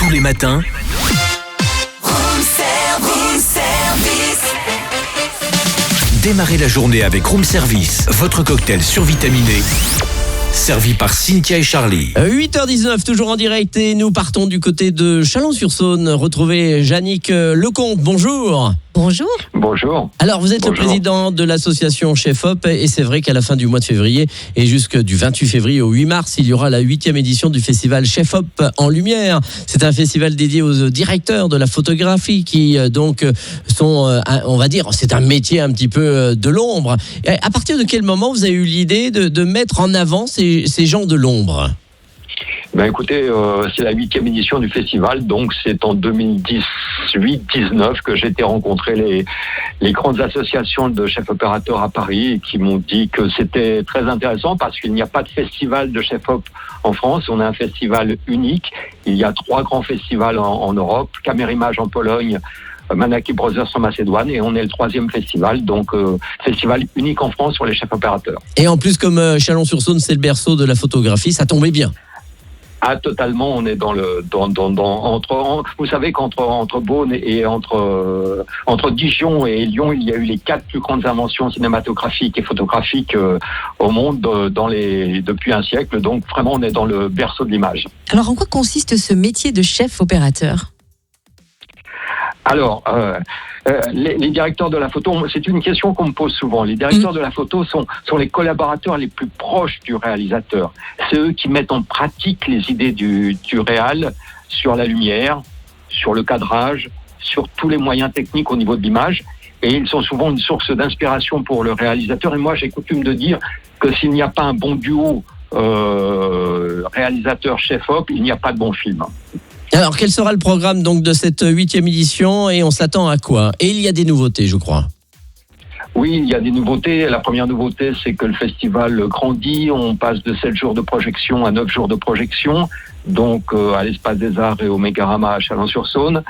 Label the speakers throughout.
Speaker 1: Tous les matins, démarrez la journée avec Room Service, votre cocktail survitaminé, servi par Cynthia et Charlie.
Speaker 2: 8h19, toujours en direct, et nous partons du côté de Chalon-sur-Saône. Retrouvez Yannick Lecomte, bonjour.
Speaker 3: Bonjour.
Speaker 4: Bonjour.
Speaker 2: Alors, vous êtes le président de l'association Chef Hop, et c'est vrai qu'à la fin du mois de février et jusque du 28 février au 8 mars, il y aura la 8e édition du festival Chef Hop en lumière. C'est un festival dédié aux directeurs de la photographie qui donc sont, on va dire, c'est un métier un petit peu de l'ombre. À partir de quel moment vous avez eu l'idée de mettre en avant ces gens de l'ombre ?
Speaker 4: Ben écoutez, c'est la 8e édition du festival, donc c'est en 2018-19 que j'ai été rencontrer les grandes associations de chefs opérateurs à Paris qui m'ont dit que c'était très intéressant parce qu'il n'y a pas de festival de chef op en France. On a un festival unique. Il y a 3 grands festivals en Europe, Camérimage en Pologne, Manaki Brothers en Macédoine, et on est le 3e festival, donc festival unique en France sur les chefs opérateurs.
Speaker 2: Et en plus, comme Chalon-sur-Saône, c'est le berceau de la photographie, ça tombait bien.
Speaker 4: Ah, totalement, on est vous savez qu'entre Beaune et entre Dijon et Lyon, il y a eu les 4 plus grandes inventions cinématographiques et photographiques au monde depuis un siècle. Donc vraiment, on est dans le berceau de l'image.
Speaker 3: Alors, en quoi consiste ce métier de chef opérateur ?
Speaker 4: Alors, les directeurs de la photo, c'est une question qu'on me pose souvent. Les directeurs de la photo sont les collaborateurs les plus proches du réalisateur. C'est eux qui mettent en pratique les idées du réal sur la lumière, sur le cadrage, sur tous les moyens techniques au niveau de l'image. Et ils sont souvent une source d'inspiration pour le réalisateur. Et moi, j'ai coutume de dire que s'il n'y a pas un bon duo réalisateur-chef-op, il n'y a pas de bon film.
Speaker 2: Alors, quel sera le programme donc de cette 8e édition et on s'attend à quoi ? Et il y a des nouveautés, je crois.
Speaker 4: Oui, il y a des nouveautés. La première nouveauté, c'est que le festival grandit. On passe de 7 jours de projection à 9 jours de projection, donc à l'Espace des Arts et au Mégarama à Chalon-sur-Saône.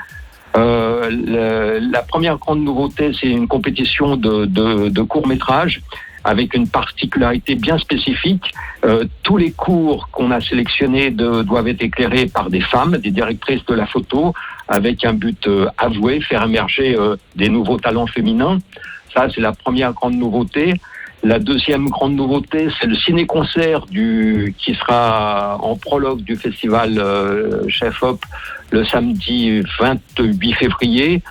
Speaker 4: La première grande nouveauté, c'est une compétition de courts-métrages avec une particularité bien spécifique. Tous les cours qu'on a sélectionnés doivent être éclairés par des femmes, des directrices de la photo, avec un but avoué, faire émerger des nouveaux talents féminins. Ça, c'est la première grande nouveauté. La deuxième grande nouveauté, c'est le ciné-concert qui sera en prologue du festival Chef Hop le samedi 28 février.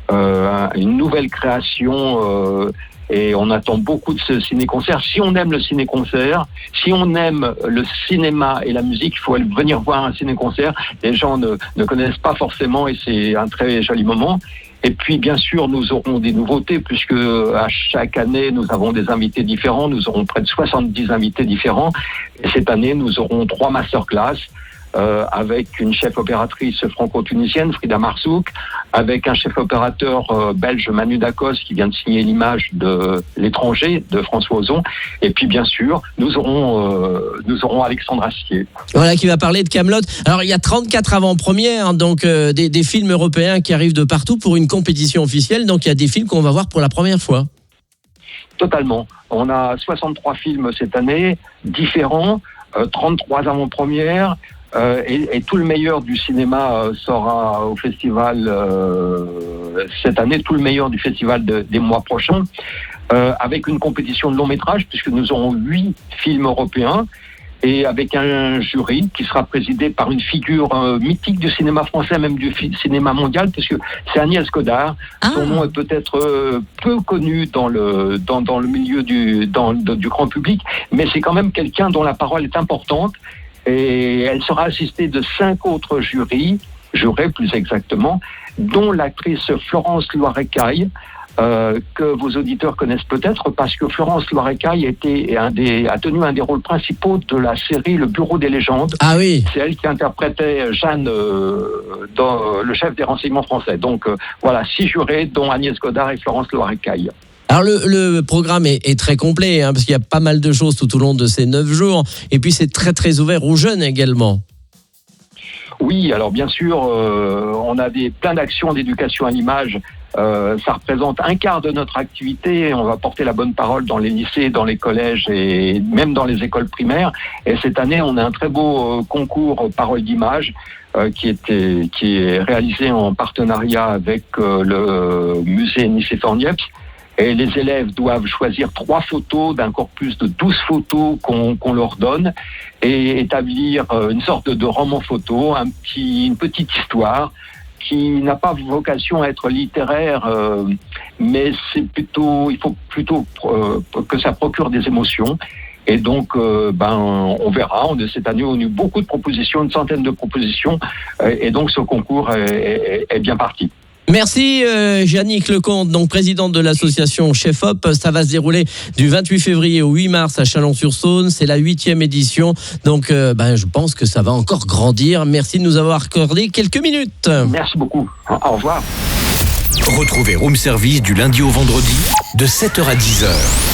Speaker 4: Une nouvelle création... Et on attend beaucoup de ce ciné-concert. Si on aime le ciné-concert, si on aime le cinéma et la musique, il faut venir voir un ciné-concert. Les gens ne connaissent pas forcément et c'est un très joli moment. Et puis, bien sûr, nous aurons des nouveautés puisque à chaque année, nous avons des invités différents. Nous aurons près de 70 invités différents. Et cette année, nous aurons 3 masterclass. Avec une chef opératrice franco-tunisienne, Frida Marzouk, avec un chef opérateur belge, Manu Dacos, qui vient de signer l'image de L'étranger, de François Ozon. Et puis, bien sûr, nous aurons Alexandre Astier.
Speaker 2: Voilà, qui va parler de Kaamelott. Alors, il y a 34 avant-premières, donc des films européens qui arrivent de partout pour une compétition officielle. Donc, il y a des films qu'on va voir pour la première fois.
Speaker 4: Totalement. On a 63 films cette année, différents, 33 avant-premières. Et tout le meilleur du cinéma sera au festival cette année, tout le meilleur du festival des mois prochains, avec une compétition de long métrage, puisque nous aurons 8 films européens, et avec un jury qui sera présidé par une figure mythique du cinéma français, même du cinéma mondial, puisque c'est Agnès Godard. Son nom est peut-être peu connu dans le milieu du grand public, mais c'est quand même quelqu'un dont la parole est importante. Et elle sera assistée de 5 autres jurés plus exactement, dont l'actrice Florence Loirecaille, que vos auditeurs connaissent peut-être, parce que Florence Loirecaille a tenu un des rôles principaux de la série Le Bureau des légendes.
Speaker 2: Ah oui.
Speaker 4: C'est elle qui interprétait Jeanne dans le chef des renseignements français. Donc voilà, 6 jurés, dont Agnès Godard et Florence Loirecaille.
Speaker 2: Alors le programme est très complet, parce qu'il y a pas mal de choses tout au long de ces 9 jours. Et puis c'est très très ouvert aux jeunes également.
Speaker 4: Oui, alors bien sûr, on a plein d'actions d'éducation à l'image. Ça représente un quart de notre activité. On va porter la bonne parole dans les lycées, dans les collèges et même dans les écoles primaires. Et cette année, on a un très beau concours Parole d'image qui est réalisé en partenariat avec le musée Nicéphore-Niepce. Et les élèves doivent choisir 3 photos d'un corpus de 12 photos qu'on leur donne et établir une sorte de roman photo, une petite histoire qui n'a pas vocation à être littéraire, mais il faut plutôt que ça procure des émotions. Et donc, on verra. Cette année, on a eu beaucoup de propositions, une centaine de propositions, et donc ce concours est bien parti.
Speaker 2: Merci Yannick Lecomte, donc présidente de l'association Chef Hop. Ça va se dérouler du 28 février au 8 mars à Chalon-sur-Saône. C'est la 8e édition. Donc je pense que ça va encore grandir. Merci de nous avoir accordé quelques minutes.
Speaker 4: Merci beaucoup. Au revoir.
Speaker 1: Retrouvez Room Service du lundi au vendredi de 7h à 10h.